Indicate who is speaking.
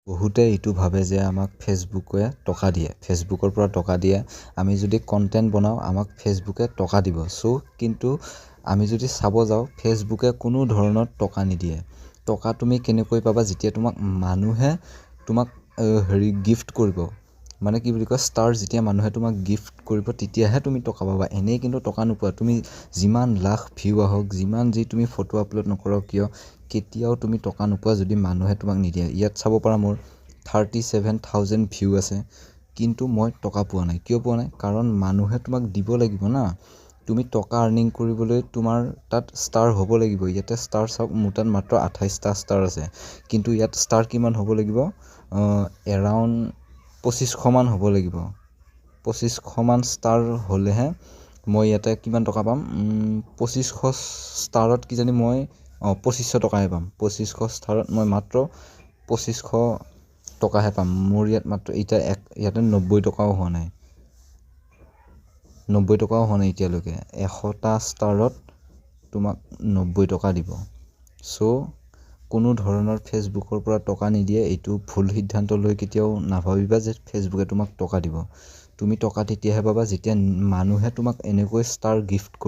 Speaker 1: বহুতে এইটো ভাবে যে আমাক ফেচবুকে টকা দিয়ে, ফেচবুকৰ পৰা টকা দিয়ে, আমি যদি কণ্টেণ্ট বনাওঁ আমাক ফেচবুকে টকা দিব। কিন্তু আমি যদি চাব যাওঁ ফেচবুকে কোনো ধৰণৰ টকা নিদিয়ে। টকা তুমি কেনেকৈ পাবা, যেতিয়া তোমাক মানুহে গিফ্ট কৰিব, মানে কি বুলি কয়, ষ্টাৰ যেতিয়া মানুহে তোমাক গিফ্ট কৰিব তেতিয়াহে তুমি টকা পাবা। এনেই কিন্তু টকা নোপোৱা। তুমি যিমান লাখ ভিউ আহক, যিমান যি তুমি ফটো আপলোড নকৰক কিয়, কেতিয়াও তুমি টকা নোপোৱা যদি মানুহে তোমাক নিদিয়ে। ইয়াত চাব পাৰা মোৰ 37,000 ভিউ আছে, কিন্তু মই টকা পোৱা নাই। কিয় পোৱা নাই? কাৰণ মানুহে তোমাক দিব লাগিব না। তুমি টকা আৰ্নিং কৰিবলৈ তোমাৰ তাত ষ্টাৰ হ'ব লাগিব। ইয়াতে ষ্টাৰ চাওক, মোৰ তাত মাত্ৰ 28টা ষ্টাৰ আছে, কিন্তু ইয়াত ষ্টাৰ কিমান হ'ব লাগিব? এৰাউণ্ড 2500 মান হ'ব লাগিব। 2500 মান ষ্টাৰ হ'লেহে মই ইয়াতে কিমান টকা পাম? 2500 ষ্টাৰত কিজানি মই 2500 টকাহে পাম। 2500 ষ্টাৰত মই মাত্ৰ 2500 টকাহে পাম। মোৰ ইয়াত মাত্ৰ ইয়াতে 90 টকাও হোৱা নাই। 90 টকাও হোৱা নাই এতিয়ালৈকে। 100টা ষ্টাৰত তোমাক 90 টকা দিব। কোনো ধৰণৰ ফেচবুকৰ পৰা টকা নিদিয়ে। এইটো ভুল সিদ্ধান্ত লৈ কেতিয়াও নাভাবিবা যে ফেচবুকে তোমাক টকা দিব। তুমি টকা তেতিয়াহে পাবা যেতিয়া মানুহে তোমাক এনেকৈ ষ্টাৰ গিফ্ট কৰিব।